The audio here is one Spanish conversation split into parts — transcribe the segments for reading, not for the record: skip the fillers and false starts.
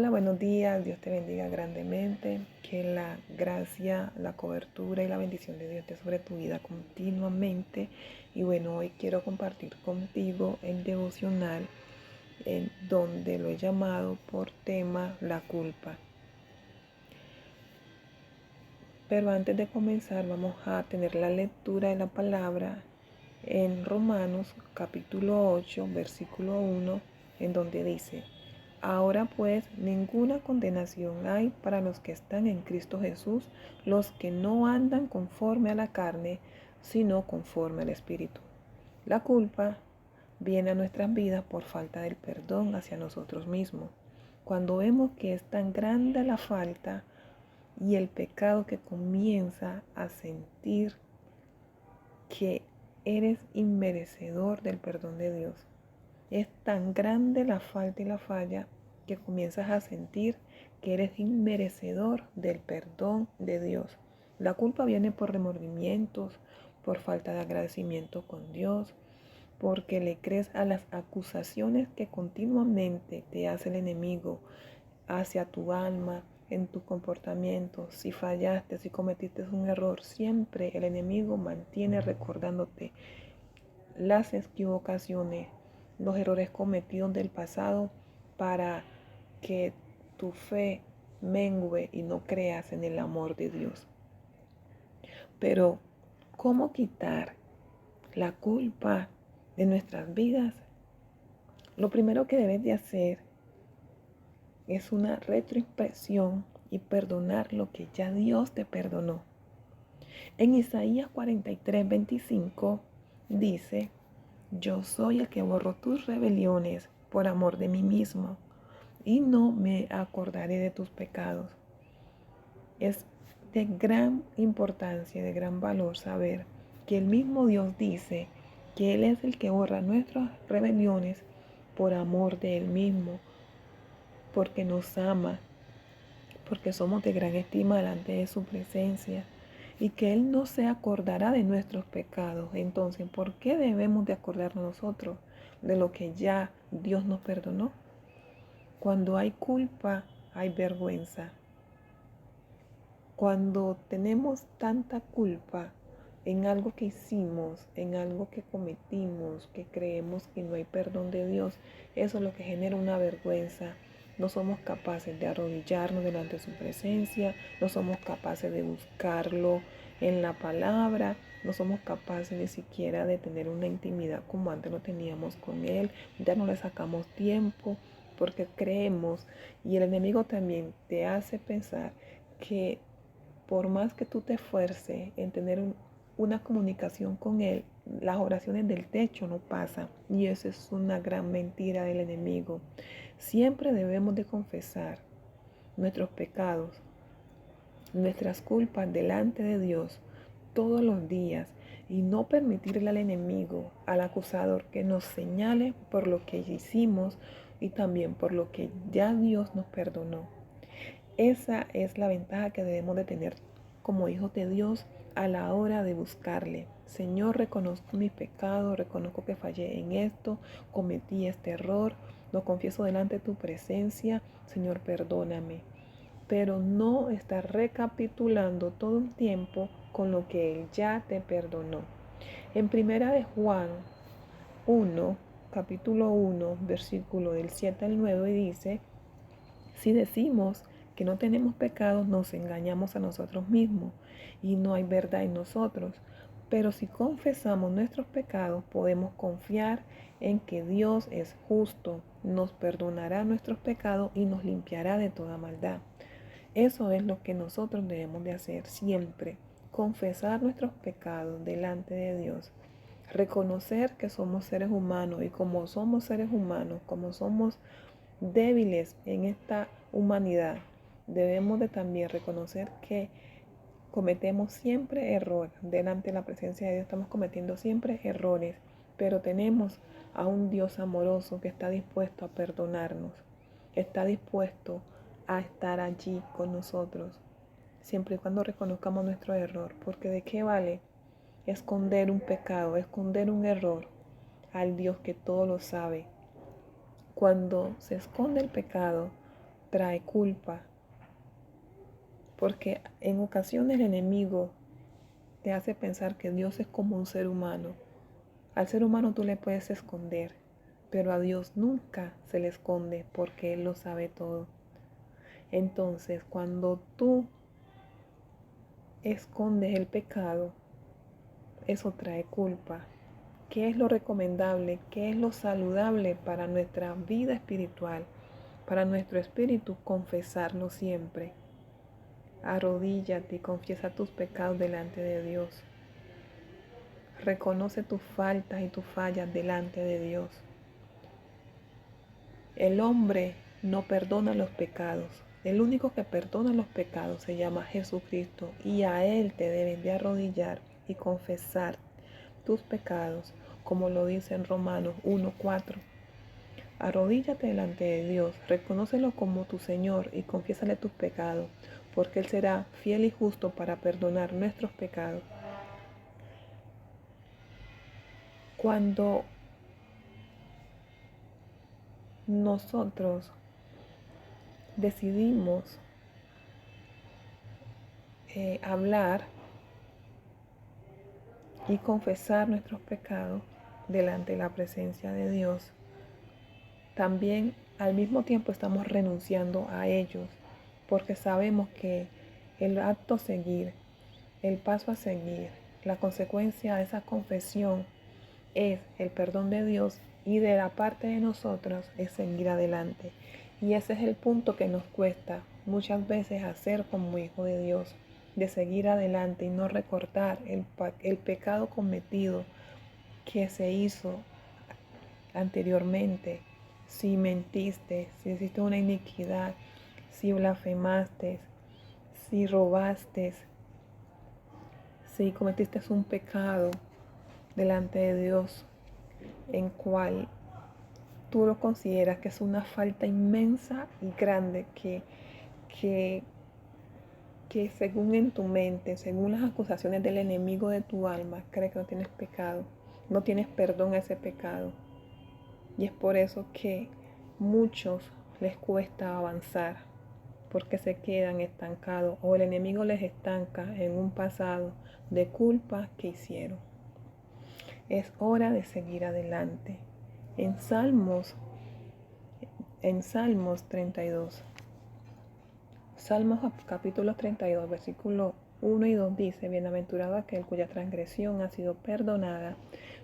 Hola, buenos días. Dios te bendiga grandemente. Que la gracia, la cobertura y la bendición de Dios esté sobre tu vida continuamente. Y bueno, hoy quiero compartir contigo el devocional en donde lo he llamado por tema la culpa. Pero antes de comenzar vamos a tener la lectura de la palabra en Romanos capítulo 8, versículo 1, en donde dice: Ahora pues ninguna condenación hay para los que están en Cristo Jesús, los que no andan conforme a la carne, sino conforme al Espíritu. La culpa viene a nuestras vidas por falta del perdón hacia nosotros mismos. Cuando vemos que es tan grande la falta y el pecado, que comienza a sentir que eres inmerecedor del perdón de Dios. Es tan grande la falta y la falla que comienzas a sentir que eres inmerecedor del perdón de Dios. La culpa viene por remordimientos, por falta de agradecimiento con Dios, porque le crees a las acusaciones que continuamente te hace el enemigo hacia tu alma, en tu comportamiento. Si fallaste, si cometiste un error, siempre el enemigo mantiene recordándote las equivocaciones, los errores cometidos del pasado, para que tu fe mengue y no creas en el amor de Dios. Pero, ¿cómo quitar la culpa de nuestras vidas? Lo primero que debes de hacer es una retroinspección y perdonar lo que ya Dios te perdonó. En Isaías 43:25 dice: Yo soy el que borro tus rebeliones por amor de mí mismo, y no me acordaré de tus pecados. Es de gran importancia, de gran valor saber que el mismo Dios dice que Él es el que borra nuestras rebeliones por amor de Él mismo, porque nos ama, porque somos de gran estima delante de su presencia, y que Él no se acordará de nuestros pecados. Entonces, ¿por qué debemos de acordarnos nosotros de lo que ya Dios nos perdonó? Cuando hay culpa, hay vergüenza. Cuando tenemos tanta culpa en algo que hicimos, en algo que cometimos, que creemos que no hay perdón de Dios, eso es lo que genera una vergüenza. No somos capaces de arrodillarnos delante de su presencia, no somos capaces de buscarlo en la palabra, no somos capaces ni siquiera de tener una intimidad como antes lo teníamos con Él. Ya no le sacamos tiempo porque creemos, y el enemigo también te hace pensar que por más que tú te esfuerces en tener una comunicación con Él, las oraciones del techo no pasan. Y eso es una gran mentira del enemigo. Siempre debemos de confesar nuestros pecados, nuestras culpas delante de Dios todos los días, y no permitirle al enemigo, al acusador, que nos señale por lo que hicimos y también por lo que ya Dios nos perdonó. Esa es la ventaja que debemos de tener como hijos de Dios a la hora de buscarle. Señor, reconozco mis pecados, reconozco que fallé en esto, cometí este error, lo confieso delante de tu presencia. Señor, perdóname. Pero no estar recapitulando todo el tiempo con lo que Él ya te perdonó. En primera de Juan 1, capítulo 1, versículo del 7 al 9 dice: Si decimos que no tenemos pecados, nos engañamos a nosotros mismos y no hay verdad en nosotros. Pero si confesamos nuestros pecados, podemos confiar en que Dios es justo, nos perdonará nuestros pecados y nos limpiará de toda maldad. Eso es lo que nosotros debemos de hacer siempre: confesar nuestros pecados delante de Dios, reconocer que somos seres humanos, y como somos seres humanos, como somos débiles en esta humanidad, debemos de también reconocer que cometemos siempre errores. Delante de la presencia de Dios estamos cometiendo siempre errores, pero tenemos a un Dios amoroso que está dispuesto a perdonarnos, está dispuesto a estar allí con nosotros, siempre y cuando reconozcamos nuestro error. Porque ¿de qué vale esconder un pecado, esconder un error al Dios que todo lo sabe? Cuando se esconde el pecado, trae culpa, porque en ocasiones el enemigo te hace pensar que Dios es como un ser humano. Al ser humano tú le puedes esconder, pero a Dios nunca se le esconde porque Él lo sabe todo. Entonces, cuando tú escondes el pecado, eso trae culpa. ¿Qué es lo recomendable? ¿Qué es lo saludable para nuestra vida espiritual? Para nuestro espíritu, confesarlo siempre. Arrodíllate y confiesa tus pecados delante de Dios. Reconoce tus faltas y tus fallas delante de Dios. El hombre no perdona los pecados. El único que perdona los pecados se llama Jesucristo, y a Él te debes de arrodillar y confesar tus pecados, como lo dice en Romanos 1:4. Arrodíllate delante de Dios, reconócelo como tu Señor y confiésale tus pecados, porque Él será fiel y justo para perdonar nuestros pecados. Cuando nosotros decidimos hablar y confesar nuestros pecados delante de la presencia de Dios, también al mismo tiempo estamos renunciando a ellos, porque sabemos que el acto a seguir, el paso a seguir, la consecuencia de esa confesión es el perdón de Dios, y de la parte de nosotros es seguir adelante. Y ese es el punto que nos cuesta muchas veces hacer como hijo de Dios, de seguir adelante y no recortar el pecado cometido que se hizo anteriormente. Si mentiste, si hiciste una iniquidad, si blasfemaste, si robaste, si cometiste un pecado delante de Dios, en cual tú lo consideras que es una falta inmensa y grande que según en tu mente, según las acusaciones del enemigo de tu alma, crees que no tienes pecado, no tienes perdón a ese pecado. Y es por eso que muchos les cuesta avanzar, porque se quedan estancados o el enemigo les estanca en un pasado de culpa que hicieron. Es hora de seguir adelante. En Salmos 32. Salmos capítulo 32, versículo 1 y 2 dice: Bienaventurado aquel cuya transgresión ha sido perdonada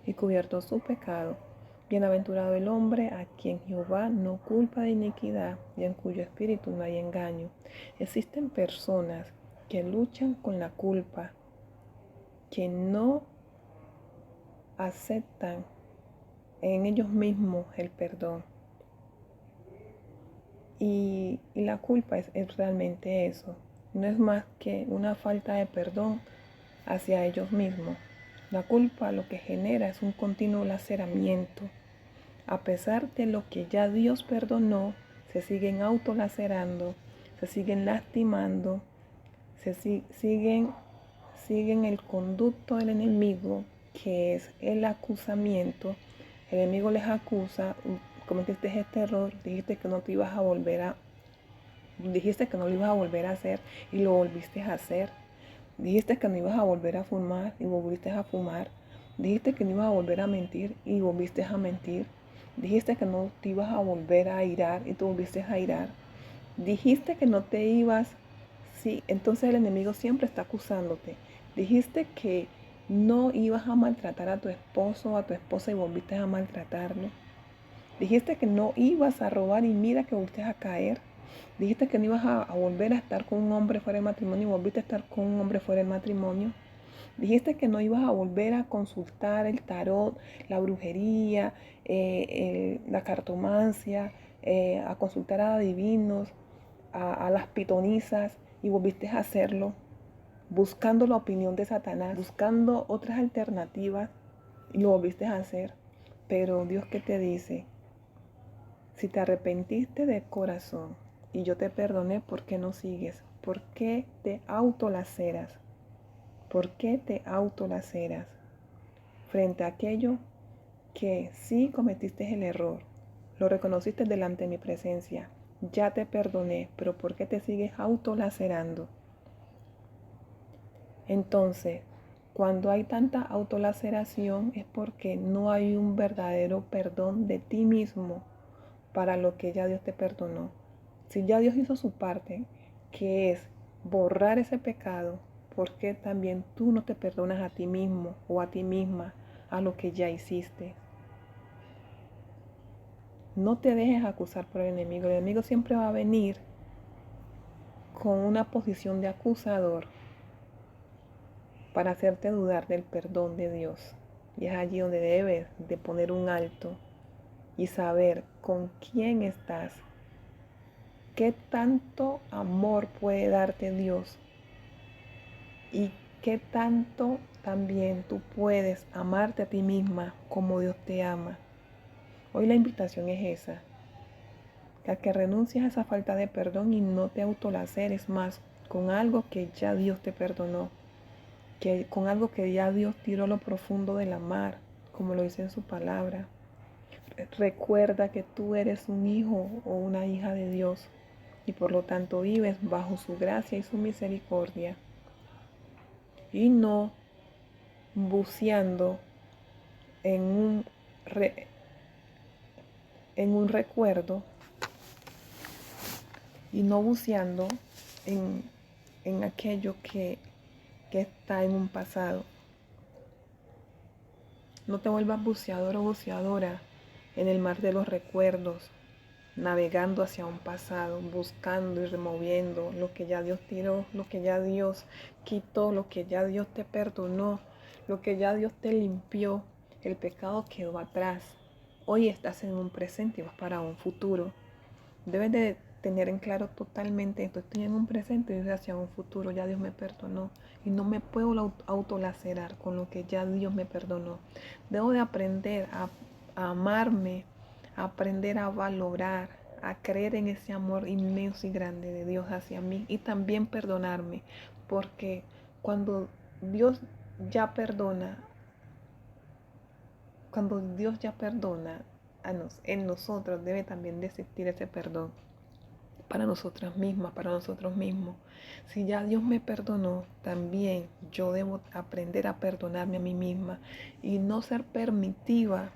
y cubierto su pecado. Bienaventurado el hombre a quien Jehová no culpa de iniquidad y en cuyo espíritu no hay engaño. Existen personas que luchan con la culpa, que no aceptan en ellos mismos el perdón. Y la culpa es realmente eso. No es más que una falta de perdón hacia ellos mismos. La culpa lo que genera es un continuo laceramiento. A pesar de lo que ya Dios perdonó, se siguen autolacerando, se siguen lastimando, siguen el conducto del enemigo, que es el acusamiento. El enemigo les acusa: cometiste este error, dijiste que no lo ibas a volver a hacer y lo volviste a hacer. Dijiste que no ibas a volver a fumar y volviste a fumar. Dijiste que no ibas a volver a mentir y volviste a mentir. Dijiste que no te ibas a volver a airar y tú volviste a airar. Dijiste que no te ibas. Sí, entonces el enemigo siempre está acusándote. Dijiste que no ibas a maltratar a tu esposo o a tu esposa y volviste a maltratarlo. Dijiste que no ibas a robar y mira que volviste a caer. Dijiste que no ibas a volver a estar con un hombre fuera del matrimonio y volviste a estar con un hombre fuera del matrimonio. Dijiste que no ibas a volver a consultar el tarot, la brujería, la cartomancia, a consultar a adivinos, a las pitonisas, y volviste a hacerlo, buscando la opinión de Satanás, buscando otras alternativas, y lo volviste a hacer. Pero Dios, ¿qué te dice? Si te arrepentiste de corazón y yo te perdoné, ¿por qué no sigues? ¿Por qué te autolaceras? ¿Por qué te autolaceras frente a aquello que sí cometiste el error? Lo reconociste delante de mi presencia, ya te perdoné, pero ¿por qué te sigues autolacerando? Entonces, cuando hay tanta autolaceración es porque no hay un verdadero perdón de ti mismo para lo que ya Dios te perdonó. Si ya Dios hizo su parte, que es borrar ese pecado, ¿por qué también tú no te perdonas a ti mismo o a ti misma a lo que ya hiciste? No te dejes acusar por el enemigo. El enemigo siempre va a venir con una posición de acusador para hacerte dudar del perdón de Dios. Y es allí donde debes de poner un alto y saber con quién estás. ¿Qué tanto amor puede darte Dios? Y qué tanto también tú puedes amarte a ti misma como Dios te ama. Hoy la invitación es esa, que renuncies a esa falta de perdón y no te autolaceres más con algo que ya Dios te perdonó, con algo que ya Dios tiró a lo profundo de la mar, como lo dice en su palabra. Recuerda que tú eres un hijo o una hija de Dios y por lo tanto vives bajo su gracia y su misericordia y no buceando en un recuerdo y no buceando en aquello que está en un pasado. No te vuelvas buceador o buceadora en el mar de los recuerdos, navegando hacia un pasado, buscando y removiendo lo que ya Dios tiró, lo que ya Dios quitó, lo que ya Dios te perdonó, lo que ya Dios te limpió. El pecado quedó atrás. Hoy estás en un presente y vas para un futuro. Debes de tener en claro totalmente esto. Estoy en un presente y voy hacia un futuro. Ya Dios me perdonó y no me puedo autolacerar con lo que ya Dios me perdonó. Debo de aprender a amarme, a aprender a valorar, a creer en ese amor inmenso y grande de Dios hacia mí y también perdonarme, porque cuando Dios ya perdona, en nosotros debe también de existir ese perdón para nosotras mismas, para nosotros mismos. Si ya Dios me perdonó, también yo debo aprender a perdonarme a mí misma y no ser permisiva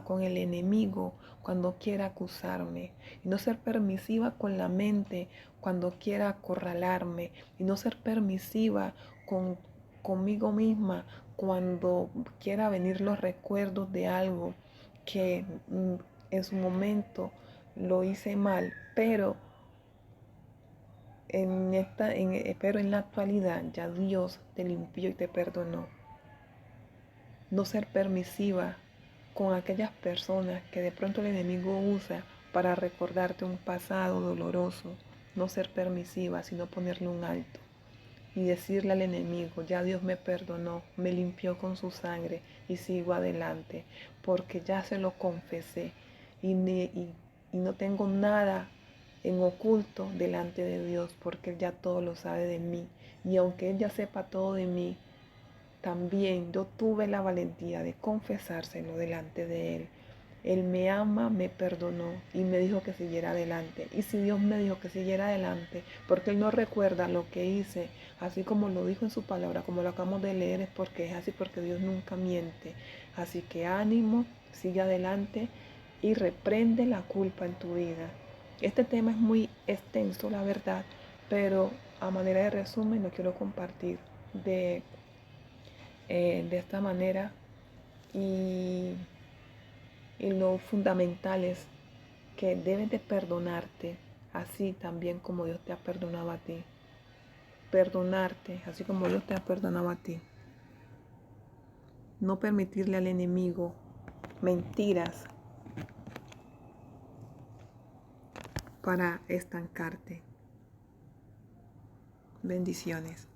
con el enemigo cuando quiera acusarme, y no ser permisiva con la mente cuando quiera acorralarme, y no ser permisiva conmigo misma cuando quiera venir los recuerdos de algo que en su momento lo hice mal, pero en la actualidad ya Dios te limpió y te perdonó. No ser permisiva con aquellas personas que de pronto el enemigo usa para recordarte un pasado doloroso. No ser permisiva, sino ponerle un alto y decirle al enemigo, ya Dios me perdonó, me limpió con su sangre y sigo adelante, porque ya se lo confesé y no tengo nada en oculto delante de Dios, porque Él ya todo lo sabe de mí. Y aunque Él ya sepa todo de mí, también yo tuve la valentía de confesárselo delante de Él. Él me ama, me perdonó y me dijo que siguiera adelante. Y si Dios me dijo que siguiera adelante, porque Él no recuerda lo que hice, así como lo dijo en su palabra, como lo acabamos de leer, es porque es así, porque Dios nunca miente. Así que ánimo, sigue adelante y reprende la culpa en tu vida. Este tema es muy extenso, la verdad, pero a manera de resumen lo quiero compartir de esta manera y lo fundamental es que debes de perdonarte así también como Dios te ha perdonado a ti. Perdonarte así como Dios te ha perdonado a ti. No permitirle al enemigo mentiras para estancarte. Bendiciones.